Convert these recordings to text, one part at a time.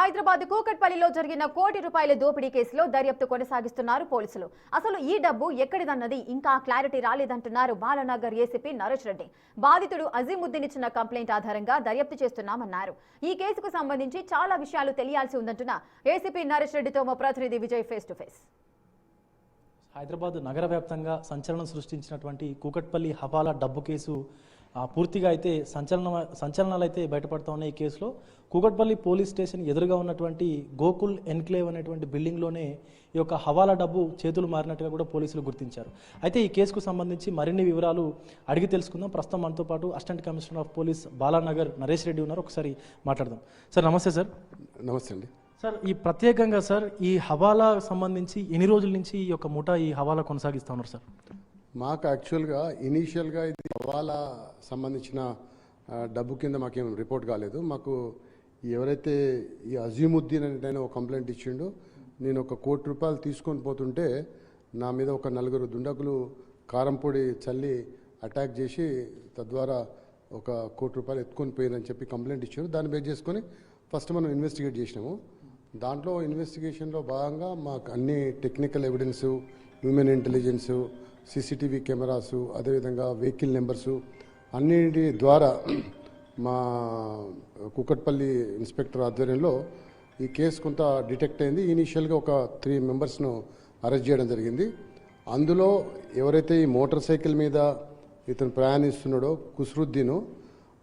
హైదరాబాద్ కూకట్పల్లిలో జరిగిన కోటి రూపాయల దోపిడీ కేసులో దర్యాప్తు కొనసాగిస్తున్నారు పోలీసులు. అసలు ఈ డబ్బు ఎక్కడిదన్నది ఇంకా క్లారిటీ రాలేదంటున్నారు బాలానగర్ ఏసీపీ నరేష్ రెడ్డి. బాధితుడు అజీముద్దీన్ ఇచ్చిన కంప్లైంట్ ఆధారంగా దర్యాప్తు చేస్తున్నామన్నారు. ఈ కేసుకు సంబంధించి చాలా విషయాలు తెలియాల్సి ఉందంటున్న ఏసీపీ నరేష్ రెడ్డితో మా ప్రతినిధి Vijay face to face. Hyderabad నగర వ్యాప్తంగా సంచలనం సృష్టించినటువంటి కూకట్పల్లి హవాలా డబ్బు కేసు పూర్తిగా అయితే సంచలనాలు అయితే బయటపడతా ఉన్నాయి. ఈ కేసులో కూకట్పల్లి పోలీస్ స్టేషన్ ఎదురుగా ఉన్నటువంటి గోకుల్ ఎన్క్లేవ్ అనేటువంటి బిల్డింగ్లోనే ఈ యొక్క హవాలా డబ్బు చేతులు మారినట్టుగా కూడా పోలీసులు గుర్తించారు. అయితే ఈ కేసుకు సంబంధించి మరిన్ని వివరాలు అడిగి తెలుసుకుందాం. ప్రస్తుతం మనతో పాటు assistant commissioner of police Balanagar Naresh Reddy ఉన్నారు. ఒకసారి మాట్లాడదాం. సార్ నమస్తే. సార్ నమస్తే అండి. సార్ ఈ ప్రత్యేకంగా సార్ ఈ హవాలా సంబంధించి ఎన్ని రోజుల నుంచి ఈ యొక్క ముఠా ఈ హవాలా కొనసాగిస్తూ ఉన్నారు సార్? మాకు యాక్చువల్గా ఇనీషియల్గా ఇది హవాలా సంబంధించిన డబ్బు కింద మాకేం రిపోర్ట్ కాలేదు. మాకు ఎవరైతే ఈ అజీముద్దీన్ అనే ఒక కంప్లైంట్ ఇచ్చిండో, నేను ఒక ₹1 కోటి తీసుకొని పోతుంటే నా మీద ఒక 4 దుండగులు కారంపొడి చల్లి అటాక్ చేసి తద్వారా ఒక ₹1 కోటి ఎత్తుకొని పోయిందని చెప్పి కంప్లైంట్ ఇచ్చారు. దాన్ని బేస్ చేసుకొని ఫస్ట్ మనం ఇన్వెస్టిగేట్ చేసినాము. దాంట్లో ఇన్వెస్టిగేషన్లో భాగంగా మాకు అన్ని technical evidence, human intelligence, CCTV cameras, అదేవిధంగా వెహికల్ నెంబర్సు అన్నిటి ద్వారా మా కూకట్పల్లి ఇన్స్పెక్టర్ ఆధ్వర్యంలో ఈ కేసు కొంత డిటెక్ట్ అయింది. ఇనీషియల్గా ఒక 3 మెంబర్స్ను అరెస్ట్ చేయడం జరిగింది. అందులో ఎవరైతే ఈ మోటార్ సైకిల్ మీద ఇతను ప్రయాణిస్తున్నాడో కుస్రుద్దీను,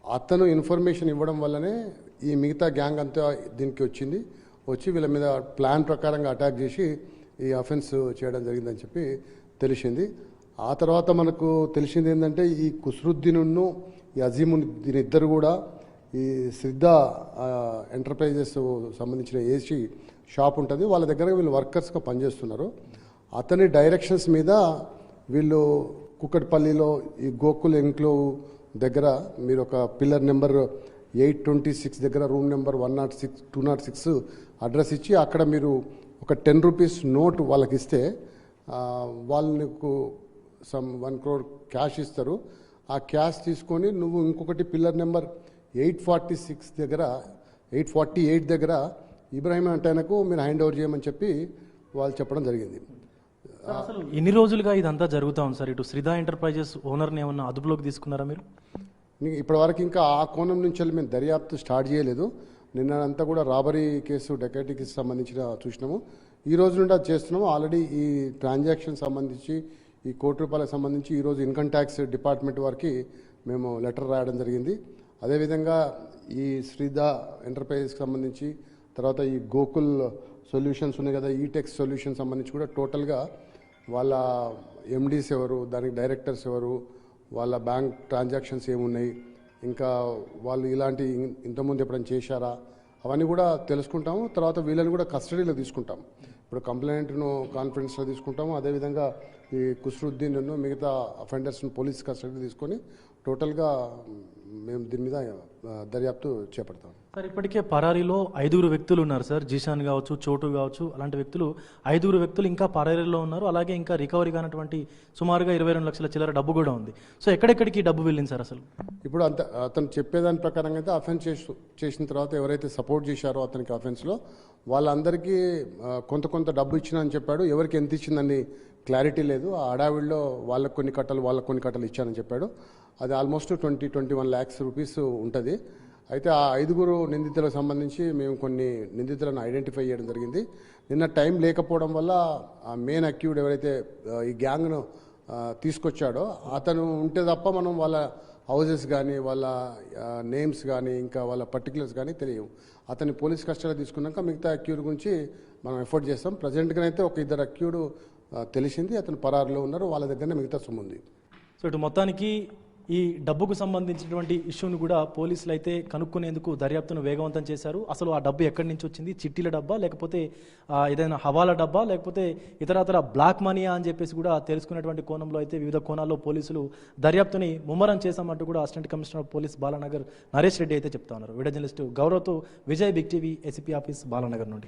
అతను ఇన్ఫర్మేషన్ ఇవ్వడం వల్లనే ఈ మిగతా గ్యాంగ్ అంతా దీనికి వచ్చి వీళ్ళ మీద ప్లాన్ ప్రకారంగా అటాక్ చేసి ఈ అఫెన్స్ చేయడం జరిగిందని చెప్పి తెలిసింది. ఆ తర్వాత మనకు తెలిసింది ఏంటంటే ఈ కుస్రుద్దీను ఈ అజీముద్దీన్ ఇద్దరు కూడా ఈ శ్రద్ధ ఎంటర్ప్రైజెస్ సంబంధించిన ఏసీ షాప్ ఉంటుంది, వాళ్ళ దగ్గర వీళ్ళు వర్కర్స్గా పనిచేస్తున్నారు. అతని డైరెక్షన్స్ మీద వీళ్ళు కుక్కట్పల్లిలో ఈ గోకుల్ ఎన్క్లేవ్ దగ్గర మీరు ఒక పిల్లర్ నెంబర్ 826 దగ్గర రూమ్ నెంబర్ 106 206 అడ్రస్ ఇచ్చి అక్కడ మీరు ఒక ₹10 నోట్ వాళ్ళకి ఇస్తే వాళ్ళకు $1 crore క్యాష్ ఇస్తారు. ఆ క్యాష్ తీసుకొని నువ్వు ఇంకొకటి పిల్లర్ నెంబర్ 848 దగ్గర ఇబ్రాహిం అంటేనకు మీరు హ్యాండ్ ఓవర్ చేయమని చెప్పి వాళ్ళు చెప్పడం జరిగింది. అసలు ఎన్ని రోజులుగా ఇదంతా జరుగుతూ ఉంది సార్? ఇటు శ్రీధా ఎంటర్ప్రైజెస్ ఓనర్ని ఏమన్నా అదుపులోకి తీసుకున్నారా మీరు? ఇప్పటివరకు ఇంకా ఆ కోణం నుంచి మేము దర్యాప్తు స్టార్ట్ చేయలేదు. నిన్నంతా కూడా రాబరీ కేసు, డకైటీ కేసు సంబంధించిన చూసినాము. ఈ రోజు నుండి అది చేస్తున్నాము. ఆల్రెడీ ఈ ట్రాన్సాక్షన్ సంబంధించి ఈ ₹1 కోటి సంబంధించి ఈరోజు ఇన్కమ్ ట్యాక్స్ డిపార్ట్మెంట్ వారికి మేము లెటర్ రాయడం జరిగింది. అదేవిధంగా ఈ శ్రీధా ఎంటర్ప్రైజెస్కి సంబంధించి తర్వాత ఈ గోకుల్ సొల్యూషన్స్ ఉన్నాయి కదా, ఈటెక్స్ సొల్యూషన్ సంబంధించి కూడా టోటల్గా వాళ్ళ ఎండీస్ ఎవరు, దానికి డైరెక్టర్స్ ఎవరు, వాళ్ళ బ్యాంక్ ట్రాన్సాక్షన్స్ ఏమున్నాయి, ఇంకా వాళ్ళు ఇలాంటి ఇంతకుముందు ఎప్పుడైనా చేశారా, అవన్నీ కూడా తెలుసుకుంటాము. తర్వాత వీళ్ళని కూడా కస్టడీలో తీసుకుంటాం. ఇప్పుడు కంప్లైంట్ను కాన్ఫరెన్స్లో తీసుకుంటాము. అదేవిధంగా ఈ కుస్రుద్దీన్ మిగతా అఫెండర్స్ను పోలీస్ కస్టడీ తీసుకొని టోటల్గా మేము దీని మీద దర్యాప్తు చేపడతాం. సార్ ఇప్పటికే పరారీలో 5 వ్యక్తులు ఉన్నారు సార్. జీషాన్ కావచ్చు, చోటు కావచ్చు, అలాంటి వ్యక్తులు 5 వ్యక్తులు ఇంకా పరారీలో ఉన్నారు. అలాగే ఇంకా రికవరీ కానటువంటి సుమారుగా 22 లక్షల చిల్లర డబ్బు కూడా ఉంది. సో ఎక్కడెక్కడికి డబ్బు వెళ్ళింది సార్ అసలు? ఇప్పుడు అతను చెప్పేదాని ప్రకారంగా అయితే అఫెన్స్ చేసిన తర్వాత ఎవరైతే సపోర్ట్ చేశారో అతనికి అఫెన్స్లో వాళ్ళందరికీ కొంత డబ్బు ఇచ్చినా అని చెప్పాడు. ఎవరికి ఎంత ఇచ్చిందని క్లారిటీ లేదు. ఆ హడావిడిలో వాళ్ళకు కొన్ని కట్టలు ఇచ్చానని చెప్పాడు. అది ఆల్మోస్ట్ 20-21 lakhs రూపీస్ ఉంటుంది. అయితే ఆ 5 నిందితులకు సంబంధించి మేము కొన్ని నిందితులను ఐడెంటిఫై చేయడం జరిగింది. నిన్న టైం లేకపోవడం వల్ల ఆ మెయిన్ అక్యూడ్ ఎవరైతే ఈ గ్యాంగ్ను తీసుకొచ్చాడో అతను ఉంటే తప్ప మనం వాళ్ళ హౌజెస్ కానీ వాళ్ళ నేమ్స్ కానీ ఇంకా వాళ్ళ పర్టికులర్స్ కానీ తెలియవు. అతన్ని పోలీస్ కస్టడీలో తీసుకున్నాక మిగతా అక్యూడ్ గురించి మనం ఎఫర్ట్ చేస్తాం. ప్రజెంట్గానైతే ఒక 2 అక్యూడ్ తెలిసింది, అతను పరారులో ఉన్నారు. వాళ్ళ దగ్గరనే మిగతా సొమ్ము ఉంది. సో ఇటు మొత్తానికి ఈ డబ్బుకు సంబంధించినటువంటి ఇష్యూను కూడా పోలీసులు అయితే కనుక్కునేందుకు దర్యాప్తును వేగవంతం చేశారు. అసలు ఆ డబ్బు ఎక్కడి నుంచి వచ్చింది? చిట్టీల డబ్బా, లేకపోతే ఏదైనా హవాలా డబ్బా, లేకపోతే ఇతరతర బ్లాక్ మనీయా అని చెప్పేసి కూడా తెలుసుకునేటువంటి కోణంలో అయితే వివిధ కోణాల్లో పోలీసులు దర్యాప్తుని ముమ్మరం చేశామంటూ కూడా assistant commissioner of police Balanagar Naresh Reddy అయితే చెప్తా ఉన్నారు. వీడియో జర్నలిస్టు గౌరవ్తో Vijay, Big TV, ACP office, Balanagar నుండి.